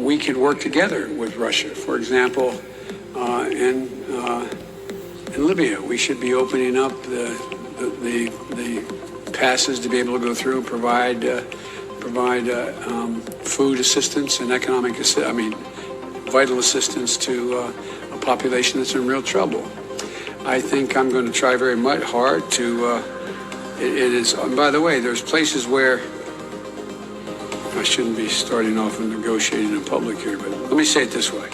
we could work together with Russia. For example, in Libya, we should be opening up the passes to be able to go through and provide food assistance and vital assistance to a population that's in real trouble. I think I'm going to try very much hard to. It is. And by the way, there's places where I shouldn't be starting off and negotiating in public here, but let me say it this way: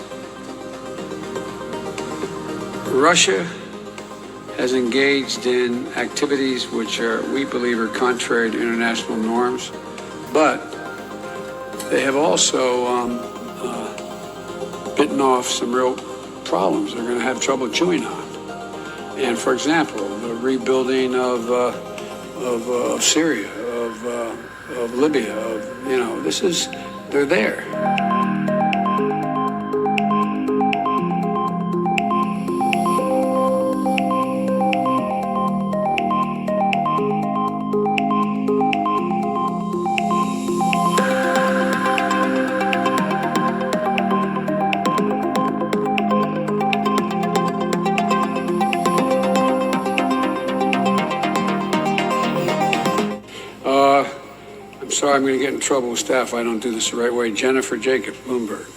Russia has engaged in activities which we believe are contrary to international norms, but they have also bitten off some real problems they're going to have trouble chewing on. And for example, the rebuilding of Syria, of Libya, they're there. Sorry, I'm going to get in trouble with staff if I don't do this the right way. Jennifer Jacob, Bloomberg.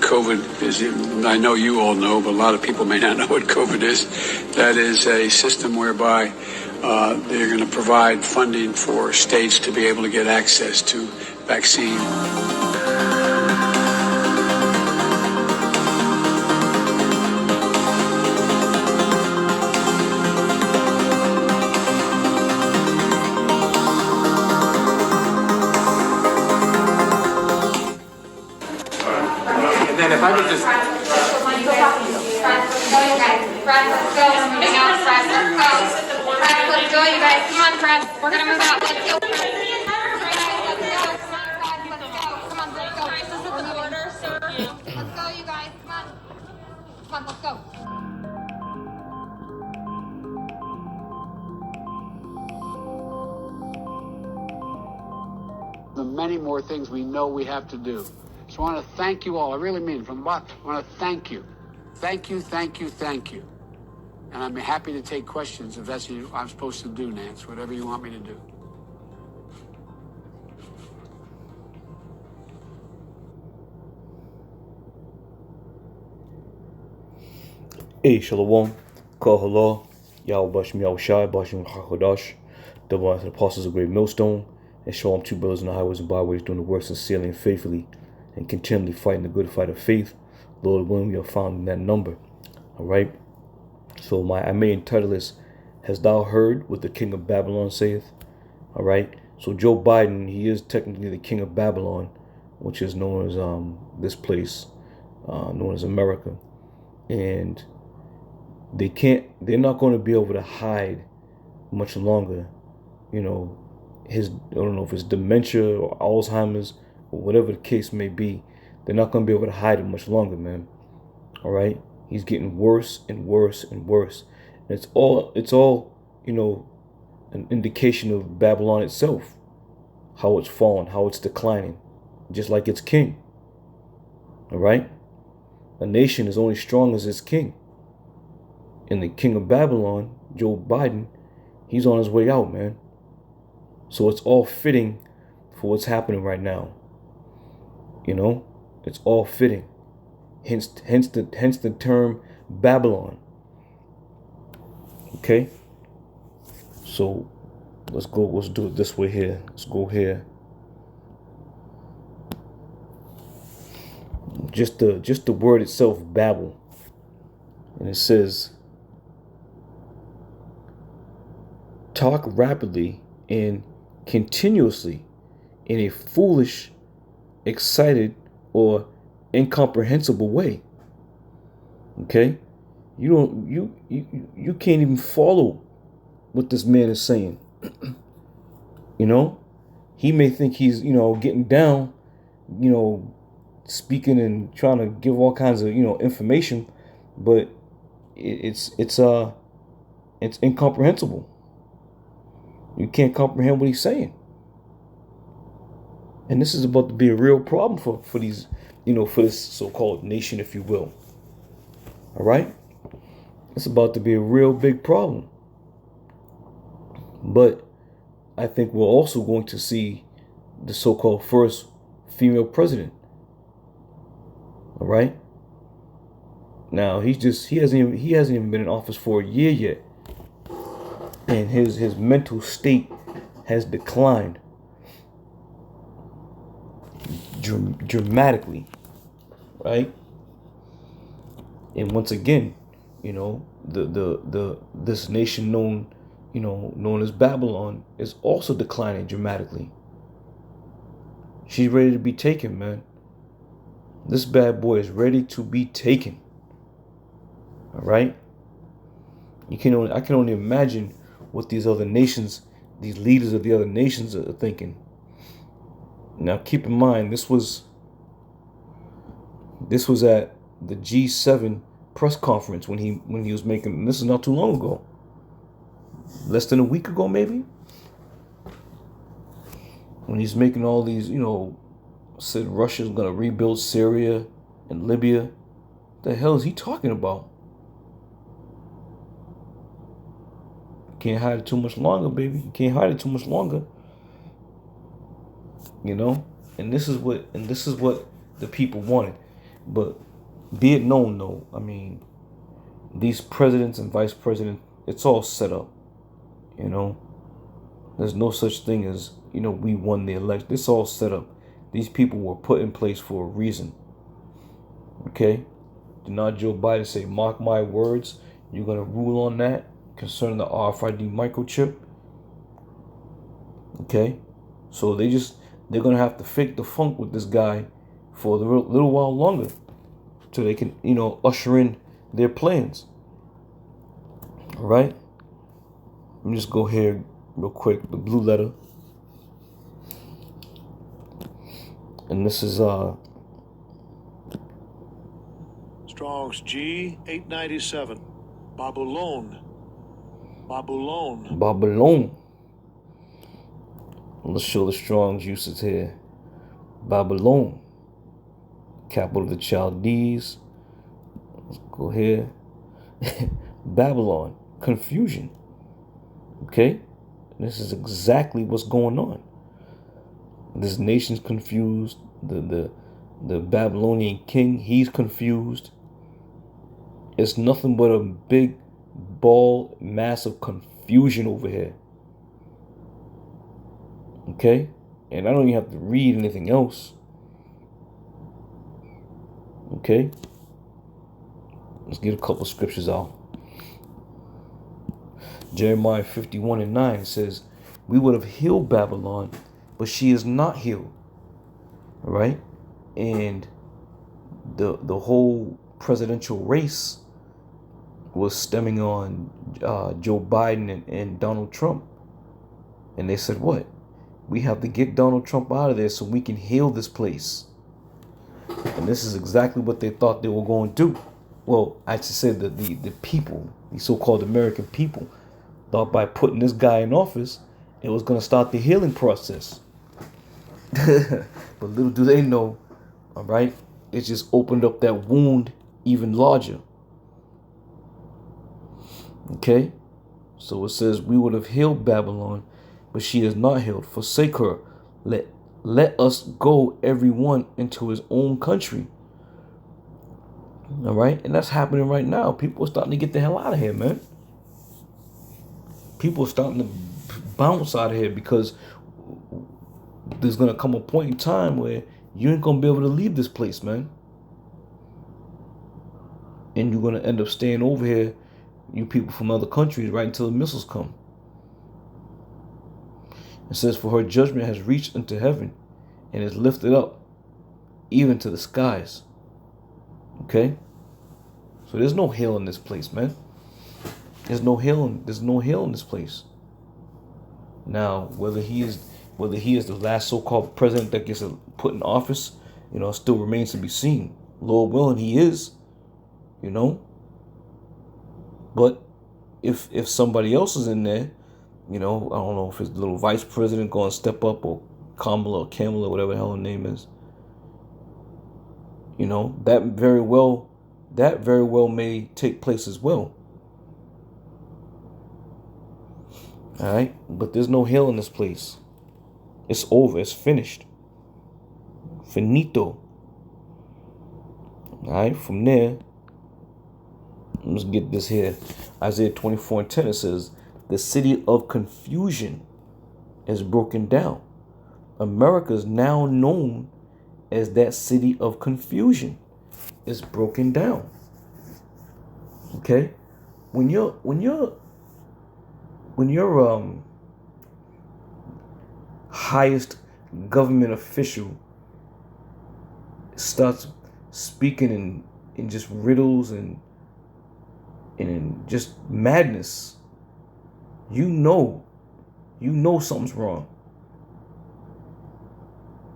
COVID is, I know you all know, but a lot of people may not know what COVID is. That is a system whereby they're going to provide funding for states to be able to get access to vaccine. And then if I could just... Let's go, you guys. Come on, Fred. We're gonna move out. Let's go. Come on, let's go. This is the order, sir. Let's go, you guys. Come on. Come on, let's go. The many more things we know we have to do. So I want to thank you all. I really mean it from the bottom. I want to thank you. Thank you, thank you, thank you. And I'm happy to take questions if that's what I'm supposed to do, Nance, whatever you want me to do. Hey, Shalom, Kol Halal, Yahweh Bashim Yahushai, Bashim HaKodash, double honor to the apostles of Great Millstone, and Shalom, two brothers on the highways and byways doing the work sincerely and faithfully, and continually fighting the good fight of faith. Lord willing, we are found in that number. All right. So my main title is, Has Thou Heard What the King of Babylon saith? All right. So Joe Biden, he is technically the king of Babylon, which is known as this place, known as America. And they're not going to be able to hide much longer, I don't know if it's dementia or Alzheimer's or whatever the case may be. They're not going to be able to hide it much longer, man. All right. He's getting worse and worse and worse. And it's all, an indication of Babylon itself, how it's fallen, how it's declining, just like its king. All right. A nation is only strong as its king. And the king of Babylon, Joe Biden, he's on his way out, man. So it's all fitting for what's happening right now. It's all fitting. Hence the term Babylon. Okay. So let's do it this way here. Let's go here. Just the word itself, Babel. And it says, talk rapidly and continuously in a foolish, excited, or incomprehensible way. Okay? You can't even follow what this man is saying. he may think he's, getting down, speaking and trying to give all kinds of, information, but it's incomprehensible. You can't comprehend what he's saying. And this is about to be a real problem for these, for this so-called nation, if you will. All right? It's about to be a real big problem. But I think we're also going to see the so-called first female president. All right? Now, he hasn't even been in office for a year yet. And his mental state has declined dramatically, right? And once again, this nation known as Babylon is also declining dramatically. She's ready to be taken, man. This bad boy is ready to be taken. All right? I can only imagine what these other nations, these leaders of the other nations are thinking. Now, keep in mind, this was at the G7 press conference when he was making. This is not too long ago, less than a week ago, maybe. When he's making all these, said Russia's gonna rebuild Syria and Libya. What the hell is he talking about? Can't hide it too much longer, baby. You can't hide it too much longer. And this is what the people wanted. But be it known, though, I mean, these presidents and vice presidents, it's all set up. There's no such thing as, we won the election. It's all set up. These people were put in place for a reason. Okay? Did not Joe Biden say, mark my words, you're going to rule on that concerning the RFID microchip? Okay? So they're going to have to fake the funk with this guy for a little while longer so they can, usher in their plans. All right? Let me just go here real quick. The blue letter. And this is Strong's G897. Babylon. Let's show the Strong's uses here. Babylon, capital of the Chaldees. Let's go here. Babylon, confusion. Okay? This is exactly what's going on. This nation's confused. The Babylonian king, he's confused. It's nothing but a big ball mass of confusion over here. Okay? And I don't even have to read anything else. Okay? Let's get a couple scriptures out. Jeremiah 51:9 says, we would have healed Babylon, but she is not healed. All right? And the whole presidential race was stemming on Joe Biden and Donald Trump. And they said, what? We have to get Donald Trump out of there so we can heal this place. And this is exactly what they thought they were going to do. Well, I should say that the people, the so-called American people, thought by putting this guy in office, it was going to start the healing process. But little do they know, all right, it just opened up that wound even larger. Okay? So it says, we would have healed Babylon, but she is not healed. Forsake her. Let us go, everyone, into his own country. All right? And that's happening right now. People are starting to get the hell out of here, man. People are starting to bounce out of here because there's going to come a point in time where you ain't going to be able to leave this place, man. And you're going to end up staying over here, you people from other countries, right until the missiles come. It says, for her judgment has reached into heaven and is lifted up even to the skies. Okay? So there's no hell in this place, man. There's no hell in this place. Now, whether he is Whether he is the last so-called president that gets put in office, still remains to be seen. Lord willing, he is, But if somebody else is in there, I don't know if his little vice president going to step up, or Kamala or Kamala, whatever the hell her name is. That very well may take place as well. All right, but there's no hell in this place. It's over. It's finished. Finito. All right, from there, let's get this here. Isaiah 24:10, it says, the city of confusion is broken down. America is now known as that city of confusion. It's broken down. Okay? When you're highest government official starts speaking in just riddles and in just madness, you know something's wrong.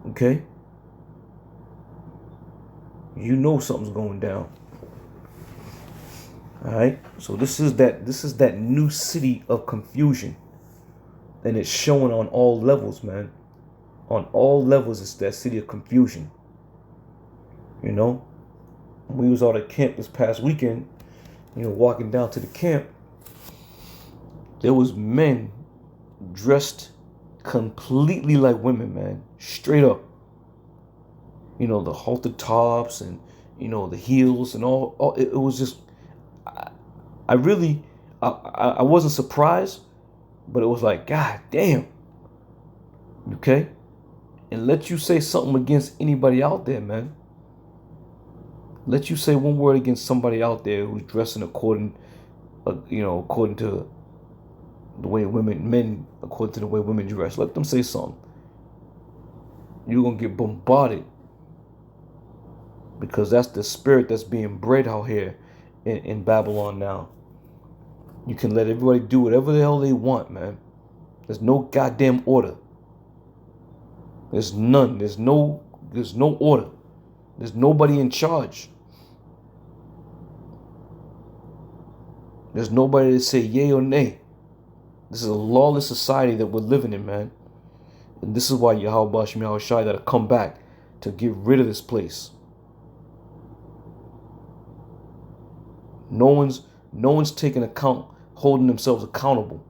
Okay? You know something's going down. All right? So this is that new city of confusion. And it's showing on all levels, man. On all levels, it's that city of confusion. We was out at camp this past weekend, walking down to the camp. There was men dressed completely like women, man. Straight up. The halter tops and, the heels and all it was just, I wasn't surprised, but it was like, God damn. Okay? And let you say something against anybody out there, man. Let you say one word against somebody out there who's dressing according to the way men according to the way women dress. Let them say something. You're going to get bombarded. Because that's the spirit that's being bred out here in Babylon now. You can let everybody do whatever the hell they want, man. There's no goddamn order. There's none. There's no order. There's nobody in charge. There's nobody to say yay or nay. This is a lawless society that we're living in, man. And this is why Yahweh Shem Yahushai got to come back to get rid of this place. No one's taking account, holding themselves accountable.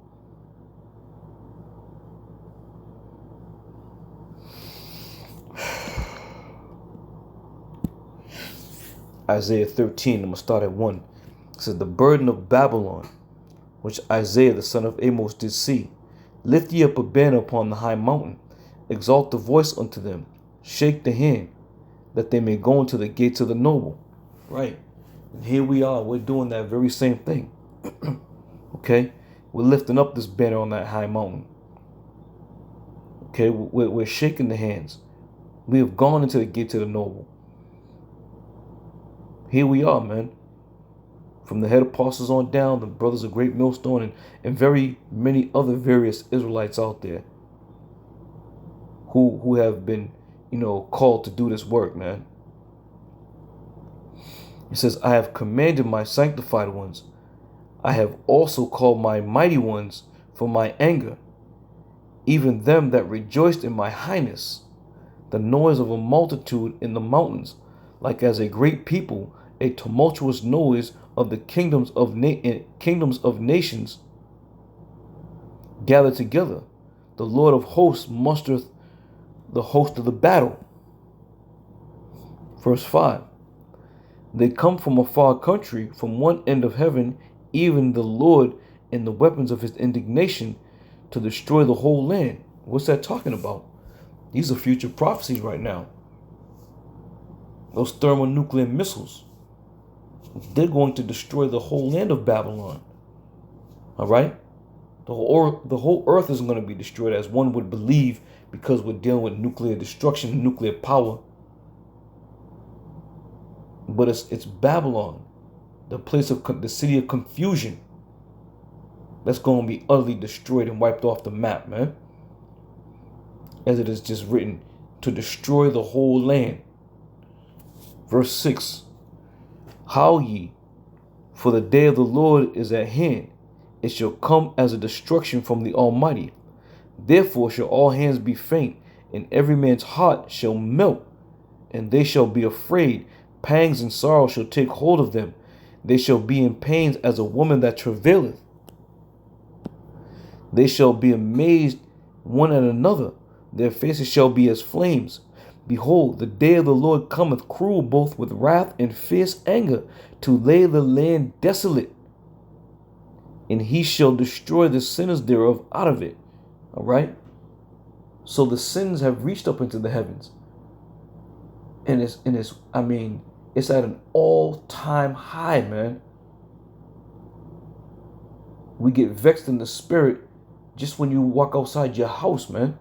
Isaiah 13, I'm going to start at 1. It says, the burden of Babylon, which Isaiah the son of Amos did see. Lift ye up a banner upon the high mountain. Exalt the voice unto them. Shake the hand, that they may go into the gates of the noble. Right. And here we are. We're doing that very same thing. Okay. We're lifting up this banner on that high mountain. Okay. We're shaking the hands. We have gone into the gates of the noble. Here we are, man. From the head apostles on down, the brothers of Great Millstone, and very many other various Israelites out there who have been, called to do this work, man. It says, I have commanded my sanctified ones. I have also called my mighty ones for my anger, even them that rejoiced in my highness. The noise of a multitude in the mountains, like as a great people, a tumultuous noise of the kingdoms of nations gather together. The Lord of hosts mustereth the host of the battle. Verse 5. They come from a far country, from one end of heaven, even the Lord and the weapons of his indignation, to destroy the whole land. What's that talking about? These are future prophecies right now. Those thermonuclear missiles, they're going to destroy the whole land of Babylon. All right? The whole earth is going to be destroyed, as one would believe, because we're dealing with nuclear destruction and nuclear power. But it's Babylon, the city of confusion, that's going to be utterly destroyed and wiped off the map, man. as it is just written, to destroy the whole land. Verse 6, how ye, for the day of the Lord is at hand, it shall come as a destruction from the Almighty. Therefore shall all hands be faint, and every man's heart shall melt, and they shall be afraid. Pangs and sorrow shall take hold of them. They shall be in pains as a woman that travaileth. They shall be amazed one at another. Their faces shall be as flames. Behold, the day of the Lord cometh cruel, both with wrath and fierce anger, to lay the land desolate. And he shall destroy the sinners thereof out of it. All right? So the sins have reached up into the heavens. And it's at an all-time high, man. We get vexed in the spirit just when you walk outside your house, man.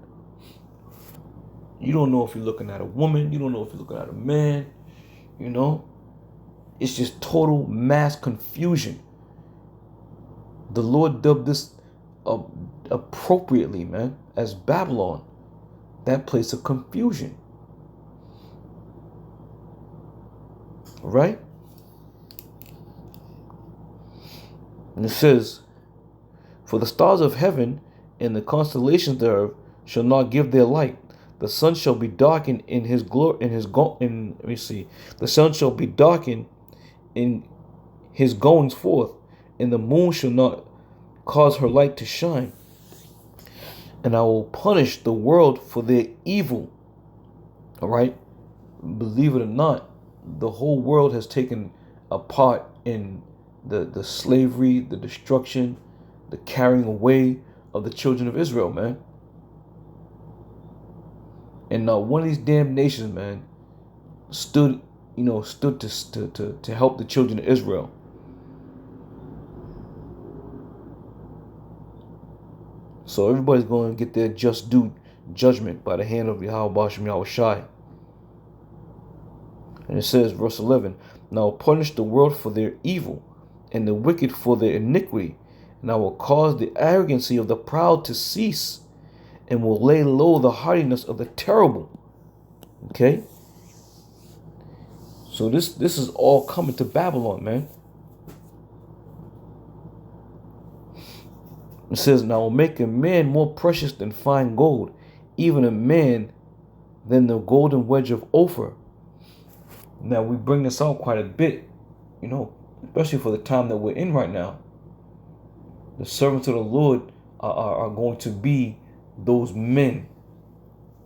You don't know if you're looking at a woman. You don't know if you're looking at a man. You know? It's just total mass confusion. The Lord dubbed this appropriately, man, as Babylon, that place of confusion. Right? And it says, for the stars of heaven and the constellations thereof shall not give their light. The sun shall be darkened in his glory. The sun shall be darkened in his goings forth, and the moon shall not cause her light to shine. And I will punish the world for their evil. All right? Believe it or not, the whole world has taken a part in the slavery, the destruction, the carrying away of the children of Israel, man. And not one of these damn nations, man, stood to help the children of Israel. So everybody's going to get their just due judgment by the hand of Yahweh Bashem Yahushai. And it says, verse 11, and I will punish the world for their evil, and the wicked for their iniquity, and I will cause the arrogancy of the proud to cease, and will lay low the haughtiness of the terrible. Okay? So this is all coming to Babylon, man. It says, and I will make a man more precious than fine gold, even a man than the golden wedge of Ophir. Now, we bring this out quite a bit, especially for the time that we're in right now. The servants of the Lord are going to be those men,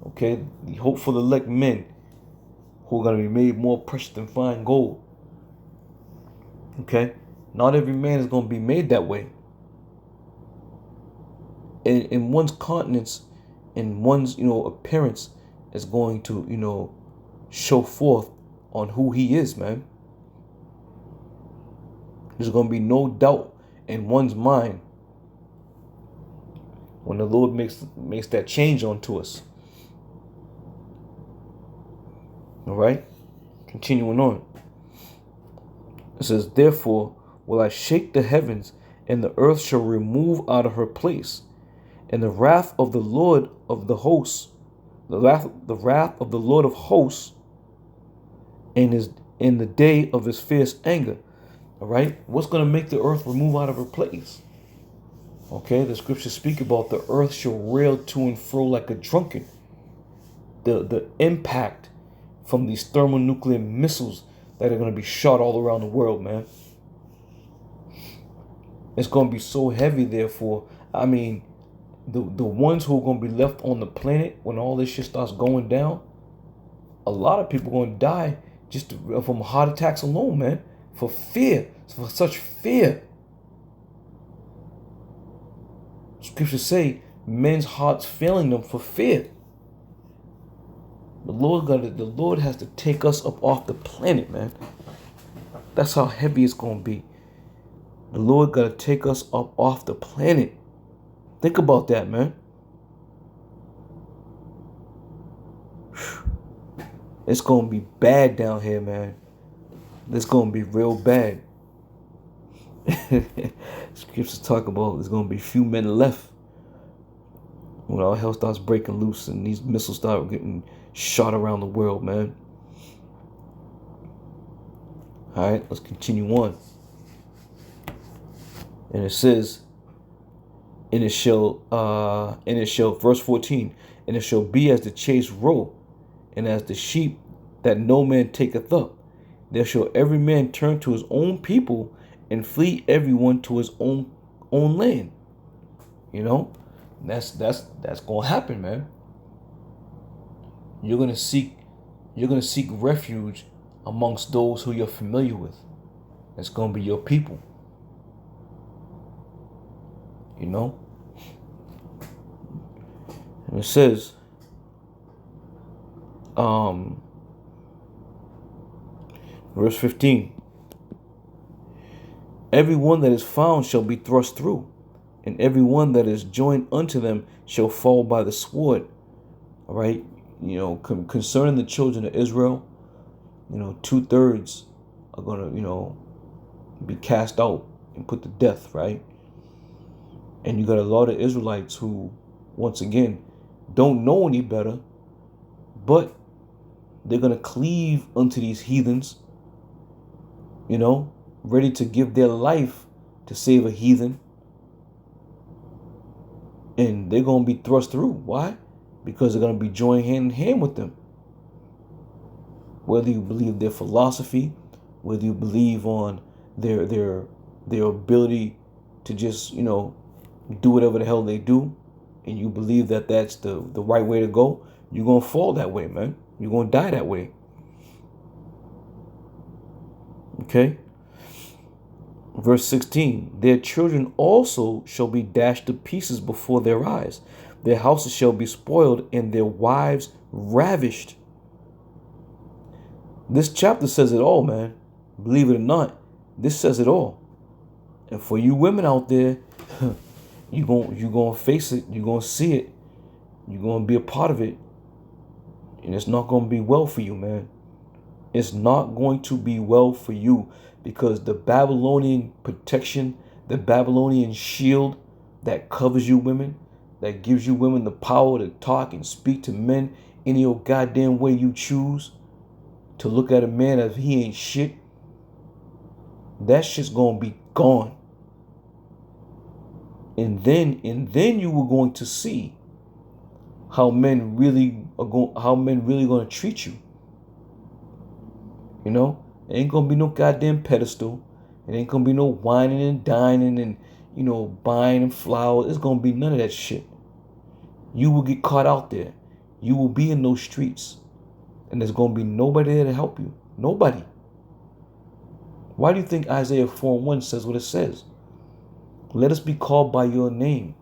okay? The hopeful elect men who are going to be made more precious than fine gold, okay? Not every man is going to be made that way. In one's countenance, in one's, appearance is going to, show forth on who he is, man. There's going to be no doubt in one's mind when the Lord makes that change onto us. All right? Continuing on. It says, therefore will I shake the heavens, and the earth shall remove out of her place, and the wrath of the Lord of the hosts, the wrath of the Lord of hosts, in the day of his fierce anger. All right? What's going to make the earth remove out of her place? Okay, the scriptures speak about the earth shall rail to and fro like a drunken. The impact from these thermonuclear missiles that are going to be shot all around the world, man. It's going to be so heavy, therefore, the ones who are going to be left on the planet when all this shit starts going down, a lot of people are going to die just from heart attacks alone, man. For fear, for such fear. Scriptures say men's hearts failing them for fear. The Lord has to take us up off the planet, man. That's how heavy it's going to be. The Lord got to take us up off the planet. Think about that, man. It's going to be bad down here, man. It's going to be real bad. Scriptures talk about there's going to be few men left. when all hell starts breaking loose and these missiles start getting shot around the world, man. All right, let's continue on. And it says, and it shall, verse 14, and it shall be as the chase roe, and as the sheep that no man taketh up. There shall every man turn to his own people, and flee everyone to his own land. You know, that's gonna happen, man. You're gonna seek refuge amongst those who you're familiar with. It's gonna be your people. You know? And it says, verse 15, every one that is found shall be thrust through, and every one that is joined unto them shall fall by the sword. All right? You know, concerning the children of Israel, you know, 2/3 are going to, you know, be cast out and put to death, right? And you got a lot of Israelites who, once again, don't know any better, but they're going to cleave unto these heathens, you know, ready to give their life to save a heathen. And they're going to be thrust through. Why? Because they're going to be joined hand in hand with them. Whether you believe their philosophy, whether you believe on their ability to just, you know, do whatever the hell they do, and you believe that that's the right way to go, you're going to fall that way, man. You're going to die that way. Okay? Verse 16, their children also shall be dashed to pieces before their eyes. Their houses shall be spoiled, and their wives ravished. This chapter says it all, man. Believe it or not, this says it all. And for you women out there, you're going to face it. You're going to see it. You're going to be a part of it. And it's not going to be well for you, man. It's not going to be well for you, because the Babylonian protection, the Babylonian shield that covers you women, that gives you women the power to talk and speak to men any old goddamn way you choose, to look at a man as he ain't shit, that shit's going to be gone. And then you were going to see how men really going to treat you. You know, it ain't gonna be no goddamn pedestal. It ain't gonna be no whining and dining and, you know, buying and flowers. It's gonna be none of that shit. You will get caught out there. You will be in those streets, and there's gonna be nobody there to help you. Nobody. Why do you think Isaiah 4:1 says what it says? Let us be called by your name,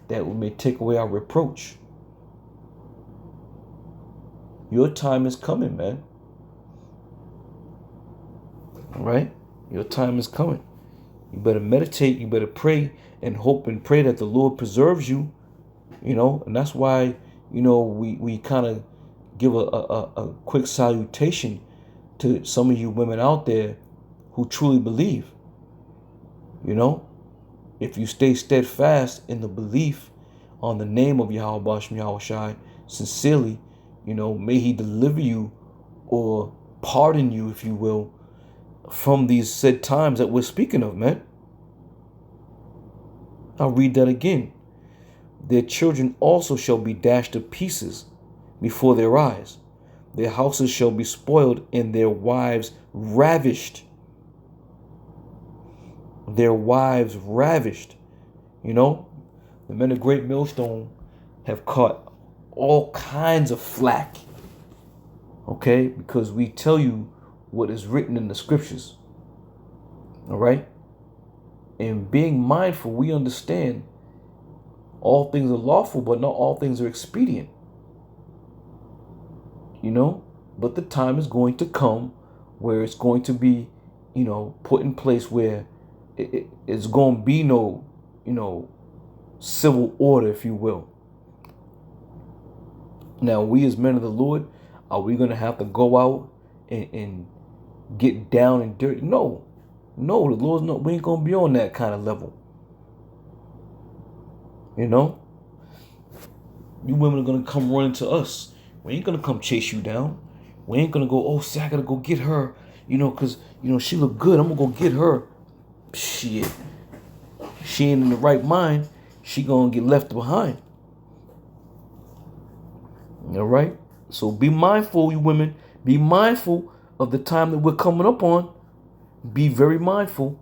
that we may take away our reproach. Your time is coming, man. All right? Your time is coming. You better meditate. You better pray and hope and pray that the Lord preserves you. You know, and that's why, you know, we kind of give a quick salutation to some of you women out there who truly believe. You know, if you stay steadfast in the belief on the name of Yahweh Bashem Yahushai, sincerely, you know, may he deliver you or pardon you, if you will, from these said times that we're speaking of, man. I'll read that again. Their children also shall be dashed to pieces before their eyes. Their houses shall be spoiled, and their wives ravished. Their wives ravished. You know, the men of Great Millstone have caught all kinds of flack. Okay, because we tell you what is written in the scriptures. All right? And being mindful, we understand all things are lawful, but not all things are expedient. You know? But the time is going to come where it's going to be, you know, put in place where it's going to be no, you know, civil order, if you will. Now, we as men of the Lord, are we going to have to go out and get down and dirty? No, the Lord's not. We ain't gonna be on that kind of level. You know, You women are gonna come running to us. We ain't gonna come chase you down. We ain't gonna go, oh, see, I gotta go get her, cause she look good. I'm gonna go get her. Shit. She ain't in the right mind. She gonna get left behind. All right. So be mindful, you women. Be mindful of the time that we're coming up on. Be very mindful.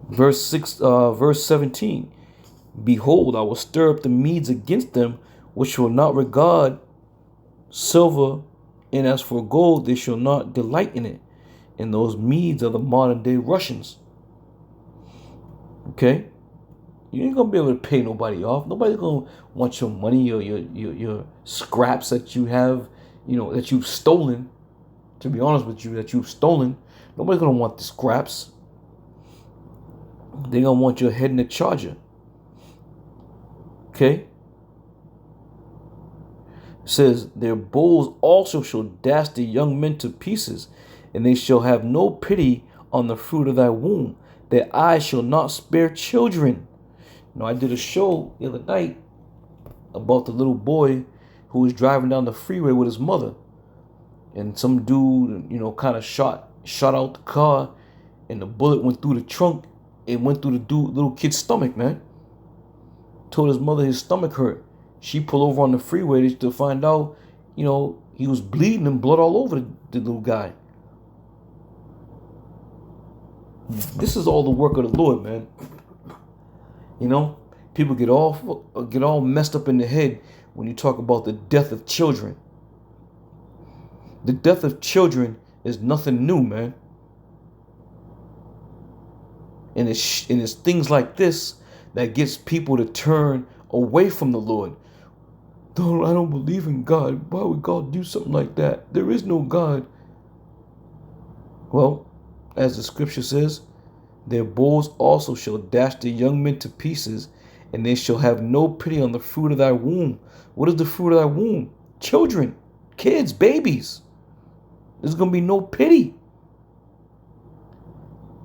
Verse 17. Behold, I will stir up the Medes against them, which will not regard silver, and as for gold, they shall not delight in it. And those Medes are the modern day Russians. Okay? You ain't gonna be able to pay nobody off. Nobody's gonna want your money or your scraps that you have, that you've stolen. To be honest with you, that you've stolen. Nobody's gonna want the scraps. They're gonna want your head in the charger. Okay? It says, their bulls also shall dash the young men to pieces, and they shall have no pity on the fruit of thy womb. Their eyes shall not spare children. I did a show the other night about the little boy who was driving down the freeway with his mother. And some dude, kind of shot out the car, and the bullet went through the trunk and went through the little kid's stomach, man. Told his mother his stomach hurt. She pulled over on the freeway to find out, he was bleeding and blood all over the little guy. This is all the work of the Lord, man. People get all messed up in the head when you talk about the death of children. The death of children is nothing new, man. And it's things like this that gets people to turn away from the Lord. I don't believe in God. Why would God do something like that? There is no God. Well, as the scripture says, their bulls also shall dash the young men to pieces, and they shall have no pity on the fruit of thy womb. What is the fruit of thy womb? Children, kids, babies. There's going to be no pity.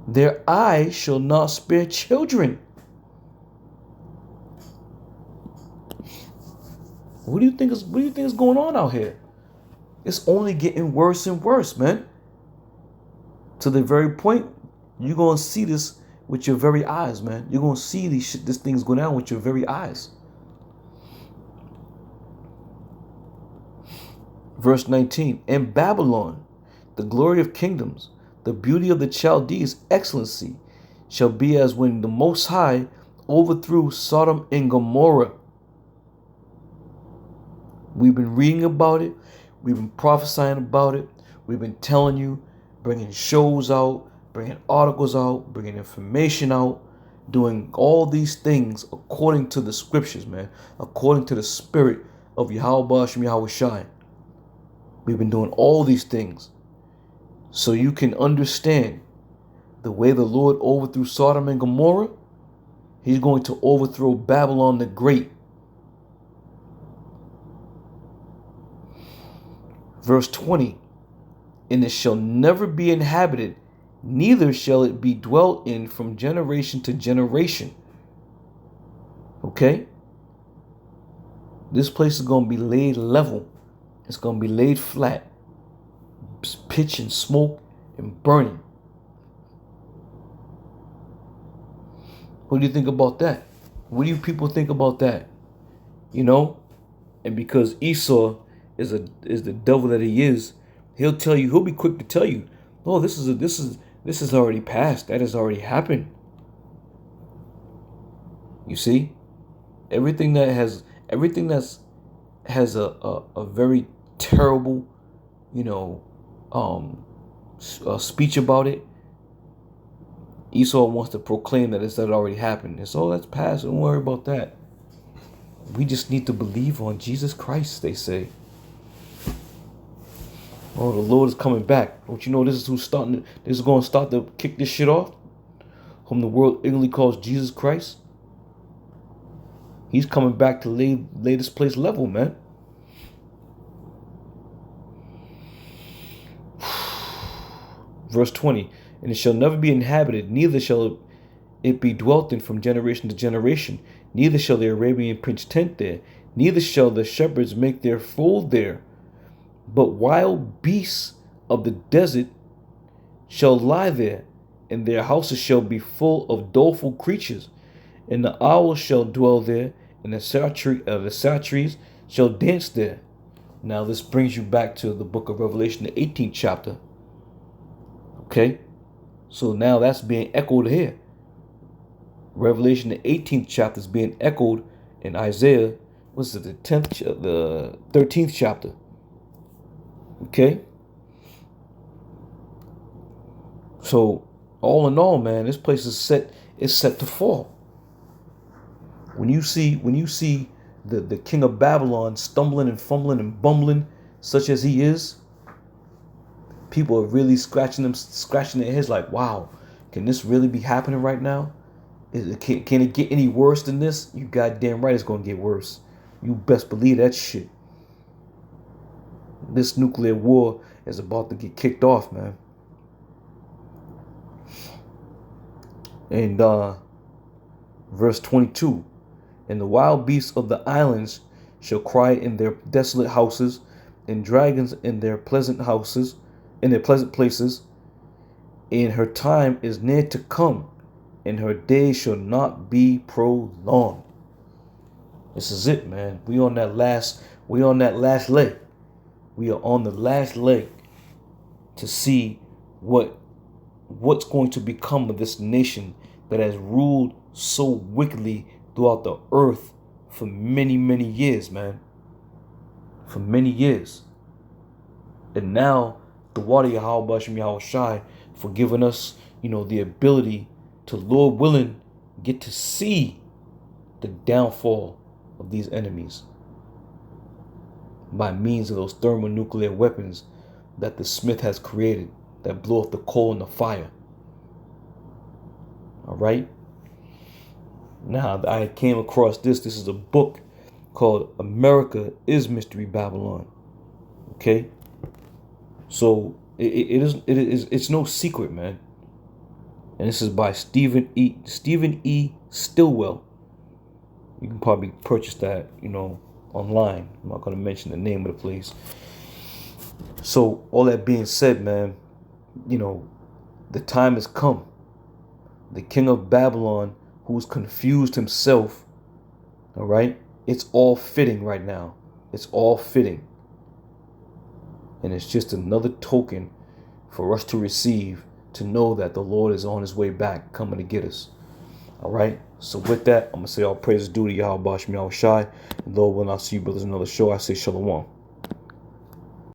Their eyes shall not spare children. What do you think is going on out here? It's only getting worse and worse, man. To the very point, you're going to see this with your very eyes, man. You're going to see this thing's going down with your very eyes. Verse 19, in Babylon, the glory of kingdoms, the beauty of the Chaldees' excellency, shall be as when the Most High overthrew Sodom and Gomorrah. We've been reading about it. We've been prophesying about it. We've been telling you, bringing shows out, bringing articles out, bringing information out, doing all these things according to the scriptures, man, according to the spirit of Yahweh Shem Yahweh Shai. We've been doing all these things so you can understand the way the Lord overthrew Sodom and Gomorrah. He's going to overthrow Babylon the Great. Verse 20, and it shall never be inhabited, neither shall it be dwelt in from generation to generation. Okay? This place is going to be laid level. It's going to be laid flat. Pitch and smoke and burning. What do you think about that? What do you people think about that? And because Esau is the devil that he is, he'll be quick to tell you, oh, this is already passed. That has already happened. You see? Everything that has a very terrible, speech about it, Esau wants to proclaim that that already happened. It's, oh, that's past. Don't worry about that. We just need to believe on Jesus Christ, they say. Oh, the Lord is coming back. Don't you know this is this is going to start to kick this shit off? Whom the world ignorantly calls Jesus Christ. He's coming back to lay this place level, man. Verse 20, and it shall never be inhabited, neither shall it be dwelt in from generation to generation, neither shall the Arabian prince tent there, neither shall the shepherds make their fold there, but wild beasts of the desert shall lie there, and their houses shall be full of doleful creatures, and the owls shall dwell there, and the satyrs shall dance there. Now this brings you back to the book of Revelation, the 18th chapter. Okay? So now that's being echoed here. Revelation, the 18th chapter is being echoed in Isaiah, what's it, the 13th chapter. Okay? So all in all, man, this place is set to fall. When you see the king of Babylon stumbling and fumbling and bumbling, such as he is, people are really scratching their heads like, wow, can this really be happening right now? Can it get any worse than this? You goddamn right it's gonna get worse. You best believe that shit. This nuclear war is about to get kicked off, man. And verse 22, and the wild beasts of the islands shall cry in their desolate houses, and dragons in their pleasant houses, in their pleasant places. And her time is near to come, and her days shall not be prolonged. This is it, man. We on that last leg. We are on the last leg to see what's going to become of this nation that has ruled so wickedly throughout the earth for many, many years, man. For many years. And now, the water Yahweh Bashem Yahushai for giving us, the ability to, Lord willing, get to see the downfall of these enemies by means of those thermonuclear weapons that the Smith has created that blow up the coal and the fire. All right. Now I came across this. This is a book called "America is Mystery Babylon." Okay. So it's no secret, man. And this is by Stephen E. Stillwell. You can probably purchase that, online. I'm not going to mention the name of the place. So all that being said, man, the time has come. The king of Babylon, who's confused himself, all right, it's all fitting right now. It's all fitting. And it's just another token for us to receive, to know that the Lord is on his way back, coming to get us. All right. So with that, I'm going to say all praises due to Yahweh Bashem Yahushai. And Lord, when I see you brothers in another show, I say shalom.